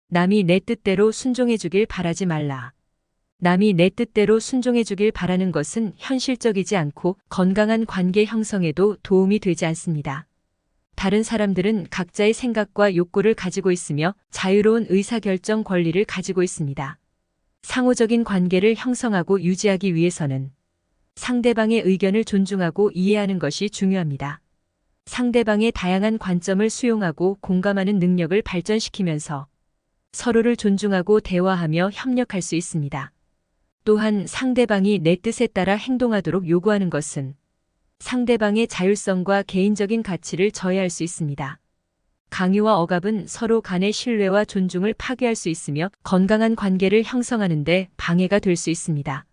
남이 내 뜻대로 순종해주길 바라지 말라. 남이 내 뜻대로 순종해주길 바라는 것은 현실적이지 않고 건강한 관계 형성에도 도움이 되지 않습니다. 다른 사람들은 각자의 생각과 욕구를 가지고 있으며 자유로운 의사결정 권리를 가지고 있습니다. 상호적인 관계를 형성하고 유지하기 위해서는 상대방의 의견을 존중하고 이해하는 것이 중요합니다. 상대방의 다양한 관점을 수용하고 공감하는 능력을 발전시키면서 서로를 존중하고 대화하며 협력할 수 있습니다. 또한 상대방이 내 뜻에 따라 행동하도록 요구하는 것은 상대방의 자율성과 개인적인 가치를 저해할 수 있습니다. 강요와 억압은 서로 간의 신뢰와 존중을 파괴할 수 있으며 건강한 관계를 형성하는 데 방해가 될 수 있습니다.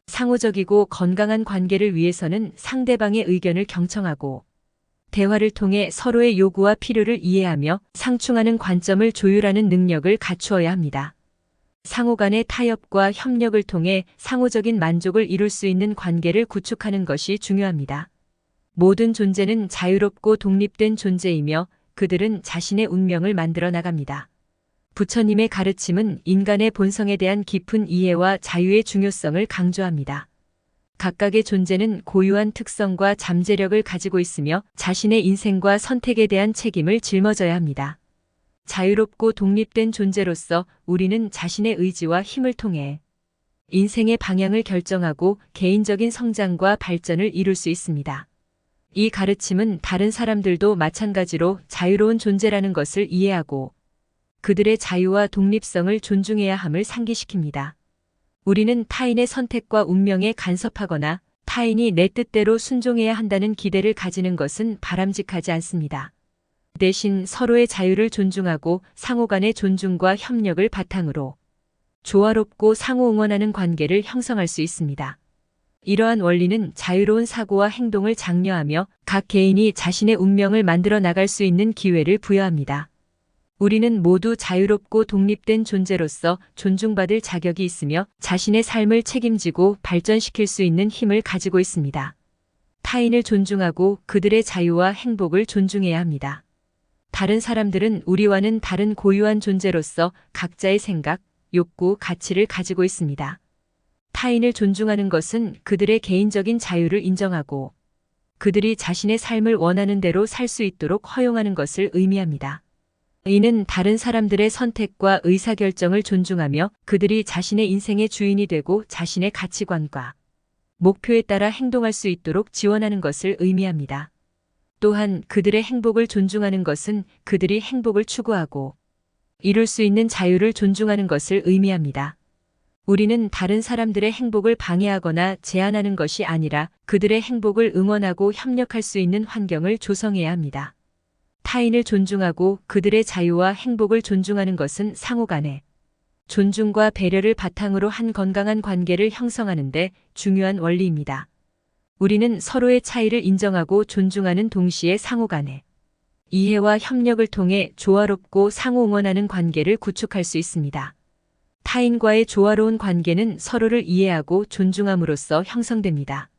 상호적이고 건강한 관계를 위해서는 상대방의 의견을 경청하고 대화를 통해 서로의 요구와 필요를 이해하며 상충하는 관점을 조율하는 능력을 갖추어야 합니다. 상호 간의 타협과 협력을 통해 상호적인 만족을 이룰 수 있는 관계를 구축하는 것이 중요합니다. 모든 존재는 자유롭고 독립된 존재이며 그들은 자신의 운명을 만들어 나갑니다. 부처님의 가르침은 인간의 본성에 대한 깊은 이해와 자유의 중요성을 강조합니다. 각각의 존재는 고유한 특성과 잠재력을 가지고 있으며 자신의 인생과 선택에 대한 책임을 짊어져야 합니다. 자유롭고 독립된 존재로서 우리는 자신의 의지와 힘을 통해 인생의 방향을 결정하고 개인적인 성장과 발전을 이룰 수 있습니다. 이 가르침은 다른 사람들도 마찬가지로 자유로운 존재라는 것을 이해하고 그들의 자유와 독립성을 존중해야 함을 상기시킵니다. 우리는 타인의 선택과 운명에 간섭하거나 타인이 내 뜻대로 순종해야 한다는 기대를 가지는 것은 바람직하지 않습니다. 대신 서로의 자유를 존중하고 상호 간의 존중과 협력을 바탕으로 조화롭고 상호 응원하는 관계를 형성할 수 있습니다. 이러한 원리는 자유로운 사고와 행동을 장려하며 각 개인이 자신의 운명을 만들어 나갈 수 있는 기회를 부여합니다. 우리는 모두 자유롭고 독립된 존재로서 존중받을 자격이 있으며 자신의 삶을 책임지고 발전시킬 수 있는 힘을 가지고 있습니다. 타인을 존중하고 그들의 자유와 행복을 존중해야 합니다. 다른 사람들은 우리와는 다른 고유한 존재로서 각자의 생각, 욕구, 가치를 가지고 있습니다. 타인을 존중하는 것은 그들의 개인적인 자유를 인정하고 그들이 자신의 삶을 원하는 대로 살 수 있도록 허용하는 것을 의미합니다. 이는 다른 사람들의 선택과 의사결정을 존중하며 그들이 자신의 인생의 주인이 되고 자신의 가치관과 목표에 따라 행동할 수 있도록 지원하는 것을 의미합니다. 또한 그들의 행복을 존중하는 것은 그들이 행복을 추구하고 이룰 수 있는 자유를 존중하는 것을 의미합니다. 우리는 다른 사람들의 행복을 방해하거나 제한하는 것이 아니라 그들의 행복을 응원하고 협력할 수 있는 환경을 조성해야 합니다. 타인을 존중하고 그들의 자유와 행복을 존중하는 것은 상호 간의 존중과 배려를 바탕으로 한 건강한 관계를 형성하는 데 중요한 원리입니다. 우리는 서로의 차이를 인정하고 존중하는 동시에 상호 간의 이해와 협력을 통해 조화롭고 상호 응원하는 관계를 구축할 수 있습니다. 타인과의 조화로운 관계는 서로를 이해하고 존중함으로써 형성됩니다.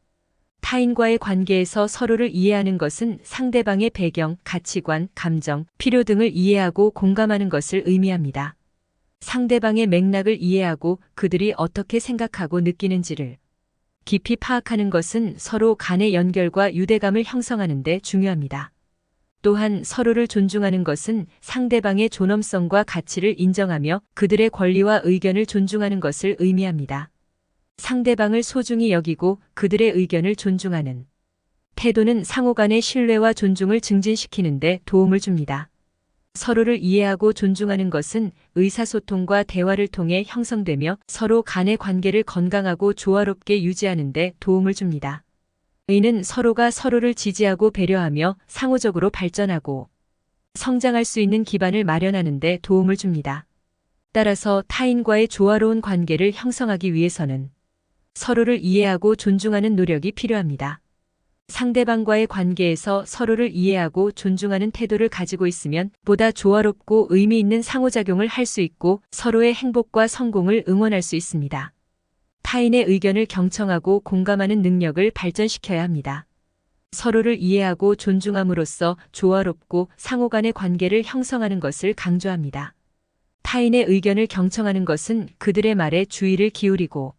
타인과의 관계에서 서로를 이해하는 것은 상대방의 배경, 가치관, 감정, 필요 등을 이해하고 공감하는 것을 의미합니다. 상대방의 맥락을 이해하고 그들이 어떻게 생각하고 느끼는지를 깊이 파악하는 것은 서로 간의 연결과 유대감을 형성하는 데 중요합니다. 또한 서로를 존중하는 것은 상대방의 존엄성과 가치를 인정하며 그들의 권리와 의견을 존중하는 것을 의미합니다. 상대방을 소중히 여기고 그들의 의견을 존중하는 태도는 상호 간의 신뢰와 존중을 증진시키는 데 도움을 줍니다. 서로를 이해하고 존중하는 것은 의사소통과 대화를 통해 형성되며 서로 간의 관계를 건강하고 조화롭게 유지하는 데 도움을 줍니다. 이는 서로가 서로를 지지하고 배려하며 상호적으로 발전하고 성장할 수 있는 기반을 마련하는 데 도움을 줍니다. 따라서 타인과의 조화로운 관계를 형성하기 위해서는 서로를 이해하고 존중하는 노력이 필요합니다. 상대방과의 관계에서 서로를 이해하고 존중하는 태도를 가지고 있으면 보다 조화롭고 의미 있는 상호작용을 할 수 있고 서로의 행복과 성공을 응원할 수 있습니다. 타인의 의견을 경청하고 공감하는 능력을 발전시켜야 합니다. 서로를 이해하고 존중함으로써 조화롭고 상호 간의 관계를 형성하는 것을 강조합니다. 타인의 의견을 경청하는 것은 그들의 말에 주의를 기울이고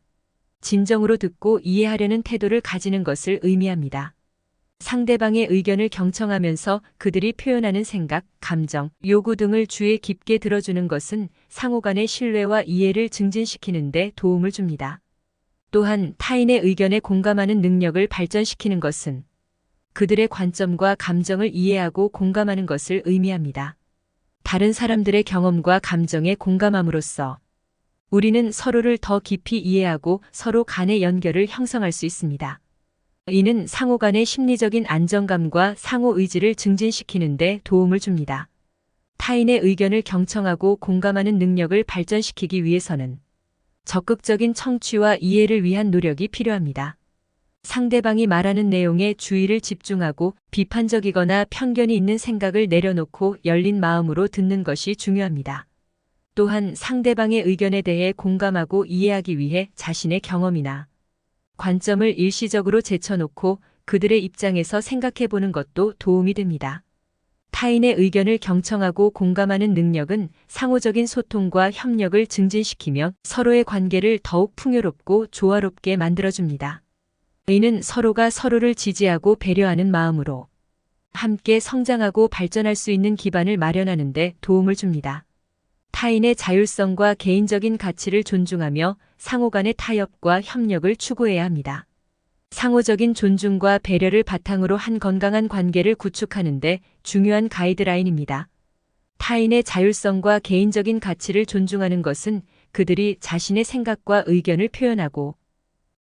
진정으로 듣고 이해하려는 태도를 가지는 것을 의미합니다. 상대방의 의견을 경청하면서 그들이 표현하는 생각, 감정, 요구 등을 주의 깊게 들어주는 것은 상호 간의 신뢰와 이해를 증진시키는 데 도움을 줍니다. 또한 타인의 의견에 공감하는 능력을 발전시키는 것은 그들의 관점과 감정을 이해하고 공감하는 것을 의미합니다. 다른 사람들의 경험과 감정에 공감함으로써 우리는 서로를 더 깊이 이해하고 서로 간의 연결을 형성할 수 있습니다. 이는 상호 간의 심리적인 안정감과 상호 의지를 증진시키는 데 도움을 줍니다. 타인의 의견을 경청하고 공감하는 능력을 발전시키기 위해서는 적극적인 청취와 이해를 위한 노력이 필요합니다. 상대방이 말하는 내용에 주의를 집중하고 비판적이거나 편견이 있는 생각을 내려놓고 열린 마음으로 듣는 것이 중요합니다. 또한 상대방의 의견에 대해 공감하고 이해하기 위해 자신의 경험이나 관점을 일시적으로 제쳐놓고 그들의 입장에서 생각해 보는 것도 도움이 됩니다. 타인의 의견을 경청하고 공감하는 능력은 상호적인 소통과 협력을 증진시키며 서로의 관계를 더욱 풍요롭고 조화롭게 만들어줍니다. 이는 서로가 서로를 지지하고 배려하는 마음으로 함께 성장하고 발전할 수 있는 기반을 마련하는 데 도움을 줍니다. 타인의 자율성과 개인적인 가치를 존중하며 상호 간의 타협과 협력을 추구해야 합니다. 상호적인 존중과 배려를 바탕으로 한 건강한 관계를 구축하는 데 중요한 가이드라인입니다. 타인의 자율성과 개인적인 가치를 존중하는 것은 그들이 자신의 생각과 의견을 표현하고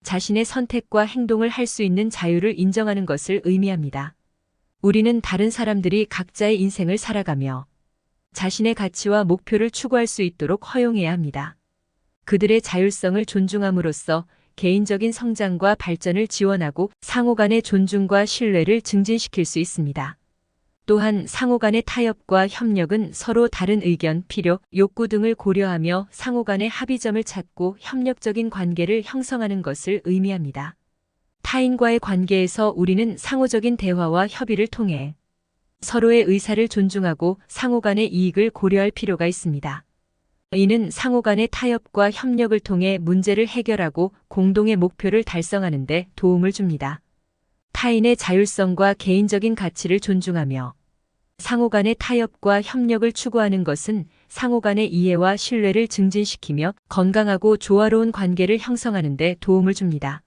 자신의 선택과 행동을 할 수 있는 자유를 인정하는 것을 의미합니다. 우리는 다른 사람들이 각자의 인생을 살아가며 자신의 가치와 목표를 추구할 수 있도록 허용해야 합니다. 그들의 자율성을 존중함으로써 개인적인 성장과 발전을 지원하고 상호 간의 존중과 신뢰를 증진시킬 수 있습니다. 또한 상호 간의 타협과 협력은 서로 다른 의견, 필요, 욕구 등을 고려하며 상호 간의 합의점을 찾고 협력적인 관계를 형성하는 것을 의미합니다. 타인과의 관계에서 우리는 상호적인 대화와 협의를 통해 서로의 의사를 존중하고 상호 간의 이익을 고려할 필요가 있습니다. 이는 상호 간의 타협과 협력을 통해 문제를 해결하고 공동의 목표를 달성하는 데 도움을 줍니다. 타인의 자율성과 개인적인 가치를 존중하며 상호 간의 타협과 협력을 추구하는 것은 상호 간의 이해와 신뢰를 증진시키며 건강하고 조화로운 관계를 형성하는 데 도움을 줍니다.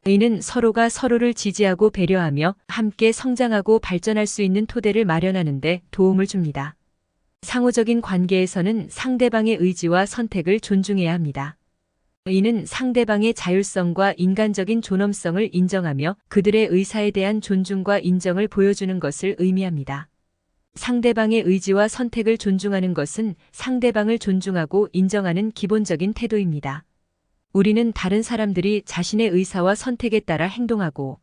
이는 서로가 서로를 지지하고 배려하며 함께 성장하고 발전할 수 있는 토대를 마련하는 데 도움을 줍니다. 상호적인 관계에서는 상대방의 의지와 선택을 존중해야 합니다. 이는 상대방의 자율성과 인간적인 존엄성을 인정하며 그들의 의사에 대한 존중과 인정을 보여주는 것을 의미합니다. 상대방의 의지와 선택을 존중하는 것은 상대방을 존중하고 인정하는 기본적인 태도입니다. 우리는 다른 사람들이 자신의 의사와 선택에 따라 행동하고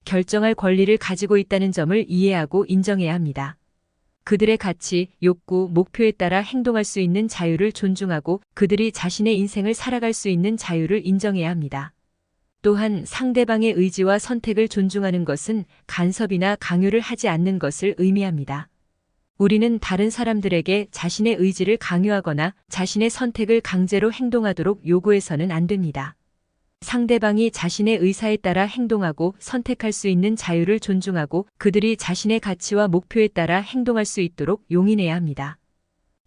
결정할 권리를 가지고 있다는 점을 이해하고 인정해야 합니다. 그들의 가치, 욕구, 목표에 따라 행동할 수 있는 자유를 존중하고 그들이 자신의 인생을 살아갈 수 있는 자유를 인정해야 합니다. 또한 상대방의 의지와 선택을 존중하는 것은 간섭이나 강요를 하지 않는 것을 의미합니다. 우리는 다른 사람들에게 자신의 의지를 강요하거나 자신의 선택을 강제로 행동하도록 요구해서는 안 됩니다. 상대방이 자신의 의사에 따라 행동하고 선택할 수 있는 자유를 존중하고 그들이 자신의 가치와 목표에 따라 행동할 수 있도록 용인해야 합니다.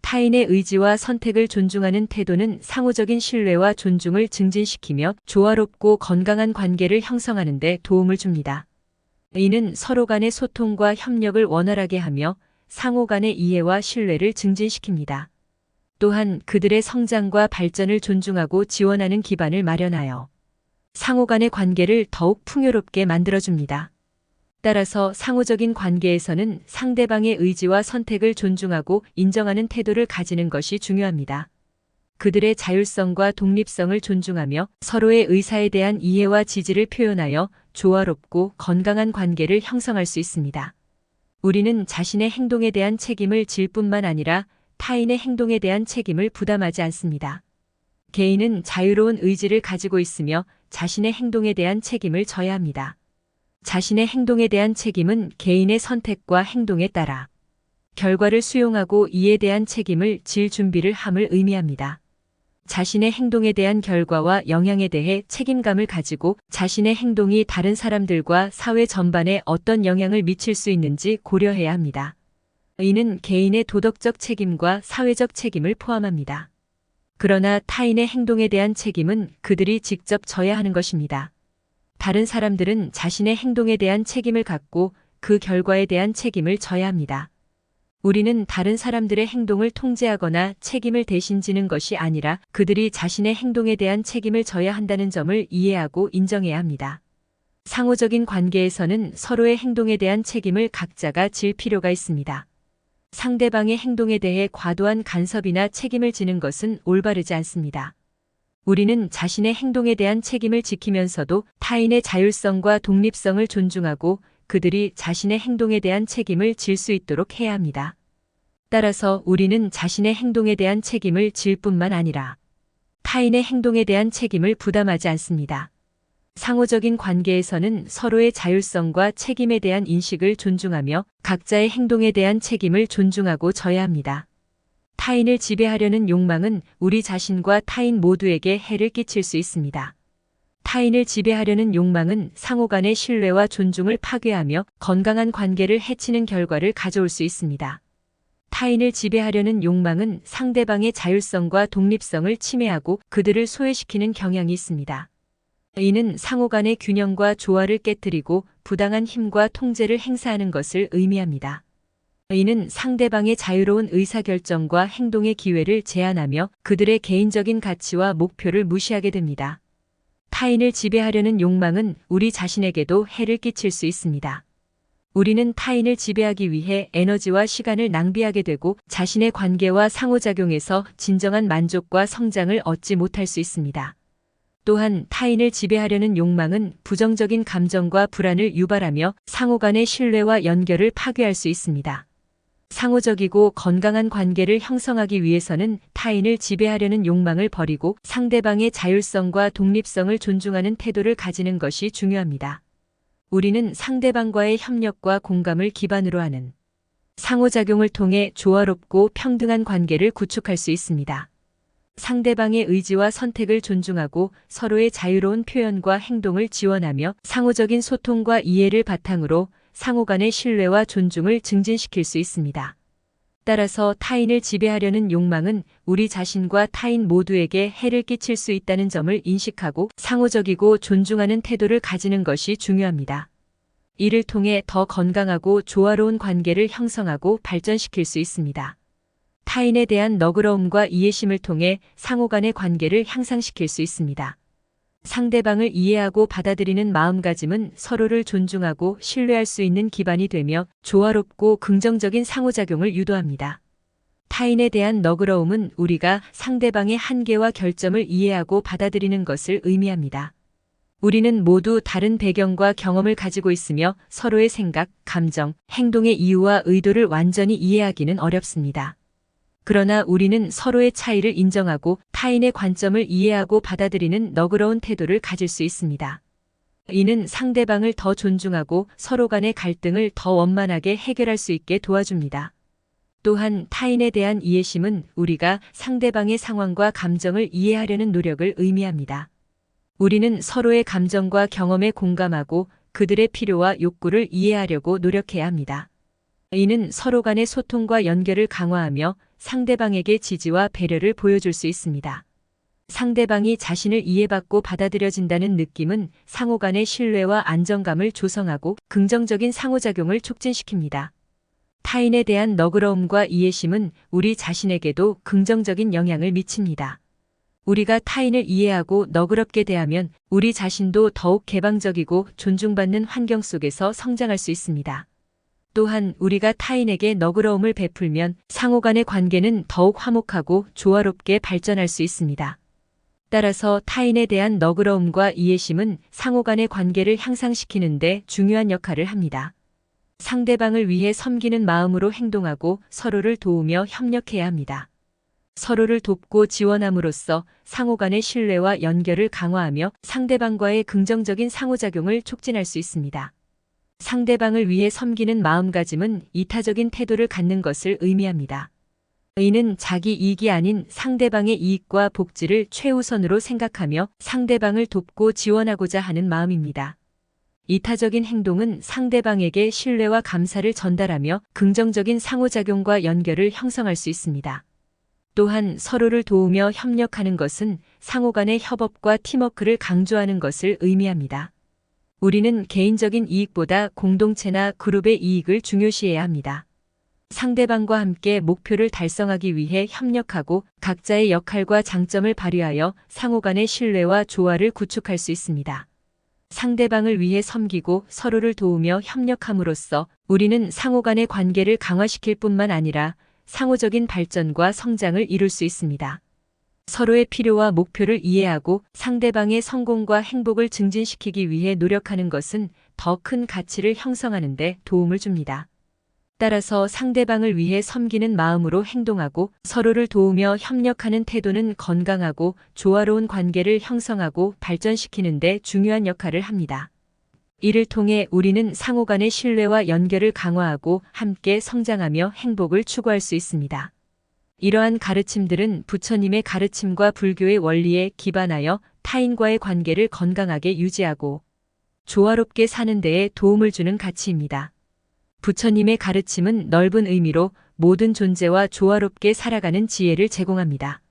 타인의 의지와 선택을 존중하는 태도는 상호적인 신뢰와 존중을 증진시키며 조화롭고 건강한 관계를 형성하는 데 도움을 줍니다. 이는 서로 간의 소통과 협력을 원활하게 하며 상호 간의 이해와 신뢰를 증진시킵니다. 또한 그들의 성장과 발전을 존중하고 지원하는 기반을 마련하여 상호 간의 관계를 더욱 풍요롭게 만들어줍니다. 따라서 상호적인 관계에서는 상대방의 의지와 선택을 존중하고 인정하는 태도를 가지는 것이 중요합니다. 그들의 자율성과 독립성을 존중하며 서로의 의사에 대한 이해와 지지를 표현하여 조화롭고 건강한 관계를 형성할 수 있습니다. 우리는 자신의 행동에 대한 책임을 질 뿐만 아니라 타인의 행동에 대한 책임을 부담하지 않습니다. 개인은 자유로운 의지를 가지고 있으며 자신의 행동에 대한 책임을 져야 합니다. 자신의 행동에 대한 책임은 개인의 선택과 행동에 따라 결과를 수용하고 이에 대한 책임을 질 준비를 함을 의미합니다. 자신의 행동에 대한 결과와 영향에 대해 책임감을 가지고 자신의 행동이 다른 사람들과 사회 전반에 어떤 영향을 미칠 수 있는지 고려해야 합니다. 이는 개인의 도덕적 책임과 사회적 책임을 포함합니다. 그러나 타인의 행동에 대한 책임은 그들이 직접 져야 하는 것입니다. 다른 사람들은 자신의 행동에 대한 책임을 갖고 그 결과에 대한 책임을 져야 합니다. 우리는 다른 사람들의 행동을 통제하거나 책임을 대신 지는 것이 아니라 그들이 자신의 행동에 대한 책임을 져야 한다는 점을 이해하고 인정해야 합니다. 상호적인 관계에서는 서로의 행동에 대한 책임을 각자가 질 필요가 있습니다. 상대방의 행동에 대해 과도한 간섭이나 책임을 지는 것은 올바르지 않습니다. 우리는 자신의 행동에 대한 책임을 지키면서도 타인의 자율성과 독립성을 존중하고 그들이 자신의 행동에 대한 책임을 질 수 있도록 해야 합니다. 따라서 우리는 자신의 행동에 대한 책임을 질 뿐만 아니라 타인의 행동에 대한 책임을 부담하지 않습니다. 상호적인 관계에서는 서로의 자율성과 책임에 대한 인식을 존중하며 각자의 행동에 대한 책임을 존중하고 져야 합니다. 타인을 지배하려는 욕망은 우리 자신과 타인 모두에게 해를 끼칠 수 있습니다. 타인을 지배하려는 욕망은 상호 간의 신뢰와 존중을 파괴하며 건강한 관계를 해치는 결과를 가져올 수 있습니다. 타인을 지배하려는 욕망은 상대방의 자율성과 독립성을 침해하고 그들을 소외시키는 경향이 있습니다. 이는 상호 간의 균형과 조화를 깨뜨리고 부당한 힘과 통제를 행사하는 것을 의미합니다. 이는 상대방의 자유로운 의사결정과 행동의 기회를 제한하며 그들의 개인적인 가치와 목표를 무시하게 됩니다. 타인을 지배하려는 욕망은 우리 자신에게도 해를 끼칠 수 있습니다. 우리는 타인을 지배하기 위해 에너지와 시간을 낭비하게 되고 자신의 관계와 상호작용에서 진정한 만족과 성장을 얻지 못할 수 있습니다. 또한 타인을 지배하려는 욕망은 부정적인 감정과 불안을 유발하며 상호 간의 신뢰와 연결을 파괴할 수 있습니다. 상호적이고 건강한 관계를 형성하기 위해서는 타인을 지배하려는 욕망을 버리고 상대방의 자율성과 독립성을 존중하는 태도를 가지는 것이 중요합니다. 우리는 상대방과의 협력과 공감을 기반으로 하는 상호작용을 통해 조화롭고 평등한 관계를 구축할 수 있습니다. 상대방의 의지와 선택을 존중하고 서로의 자유로운 표현과 행동을 지원하며 상호적인 소통과 이해를 바탕으로 상호 간의 신뢰와 존중을 증진시킬 수 있습니다. 따라서 타인을 지배하려는 욕망은 우리 자신과 타인 모두에게 해를 끼칠 수 있다는 점을 인식하고 상호적이고 존중하는 태도를 가지는 것이 중요합니다. 이를 통해 더 건강하고 조화로운 관계를 형성하고 발전시킬 수 있습니다. 타인에 대한 너그러움과 이해심을 통해 상호 간의 관계를 향상시킬 수 있습니다. 상대방을 이해하고 받아들이는 마음가짐은 서로를 존중하고 신뢰할 수 있는 기반이 되며 조화롭고 긍정적인 상호작용을 유도합니다. 타인에 대한 너그러움은 우리가 상대방의 한계와 결점을 이해하고 받아들이는 것을 의미합니다. 우리는 모두 다른 배경과 경험을 가지고 있으며 서로의 생각, 감정, 행동의 이유와 의도를 완전히 이해하기는 어렵습니다. 그러나 우리는 서로의 차이를 인정하고 타인의 관점을 이해하고 받아들이는 너그러운 태도를 가질 수 있습니다. 이는 상대방을 더 존중하고 서로 간의 갈등을 더 원만하게 해결할 수 있게 도와줍니다. 또한 타인에 대한 이해심은 우리가 상대방의 상황과 감정을 이해하려는 노력을 의미합니다. 우리는 서로의 감정과 경험에 공감하고 그들의 필요와 욕구를 이해하려고 노력해야 합니다. 이는 서로 간의 소통과 연결을 강화하며 상대방에게 지지와 배려를 보여줄 수 있습니다. 상대방이 자신을 이해받고 받아들여진다는 느낌은 상호 간의 신뢰와 안정감을 조성하고 긍정적인 상호작용을 촉진시킵니다. 타인에 대한 너그러움과 이해심은 우리 자신에게도 긍정적인 영향을 미칩니다. 우리가 타인을 이해하고 너그럽게 대하면 우리 자신도 더욱 개방적이고 존중받는 환경 속에서 성장할 수 있습니다. 또한 우리가 타인에게 너그러움을 베풀면 상호 간의 관계는 더욱 화목하고 조화롭게 발전할 수 있습니다. 따라서 타인에 대한 너그러움과 이해심은 상호 간의 관계를 향상시키는 데 중요한 역할을 합니다. 상대방을 위해 섬기는 마음으로 행동하고 서로를 도우며 협력해야 합니다. 서로를 돕고 지원함으로써 상호 간의 신뢰와 연결을 강화하며 상대방과의 긍정적인 상호작용을 촉진할 수 있습니다. 상대방을 위해 섬기는 마음가짐은 이타적인 태도를 갖는 것을 의미합니다. 이는 자기 이익이 아닌 상대방의 이익과 복지를 최우선으로 생각하며 상대방을 돕고 지원하고자 하는 마음입니다. 이타적인 행동은 상대방에게 신뢰와 감사를 전달하며 긍정적인 상호작용과 연결을 형성할 수 있습니다. 또한 서로를 도우며 협력하는 것은 상호 간의 협업과 팀워크를 강조하는 것을 의미합니다. 우리는 개인적인 이익보다 공동체나 그룹의 이익을 중요시해야 합니다. 상대방과 함께 목표를 달성하기 위해 협력하고 각자의 역할과 장점을 발휘하여 상호 간의 신뢰와 조화를 구축할 수 있습니다. 상대방을 위해 섬기고 서로를 도우며 협력함으로써 우리는 상호 간의 관계를 강화시킬 뿐만 아니라 상호적인 발전과 성장을 이룰 수 있습니다. 서로의 필요와 목표를 이해하고 상대방의 성공과 행복을 증진시키기 위해 노력하는 것은 더 큰 가치를 형성하는 데 도움을 줍니다. 따라서 상대방을 위해 섬기는 마음으로 행동하고 서로를 도우며 협력하는 태도는 건강하고 조화로운 관계를 형성하고 발전시키는 데 중요한 역할을 합니다. 이를 통해 우리는 상호 간의 신뢰와 연결을 강화하고 함께 성장하며 행복을 추구할 수 있습니다. 이러한 가르침들은 부처님의 가르침과 불교의 원리에 기반하여 타인과의 관계를 건강하게 유지하고 조화롭게 사는 데에 도움을 주는 가치입니다. 부처님의 가르침은 넓은 의미로 모든 존재와 조화롭게 살아가는 지혜를 제공합니다.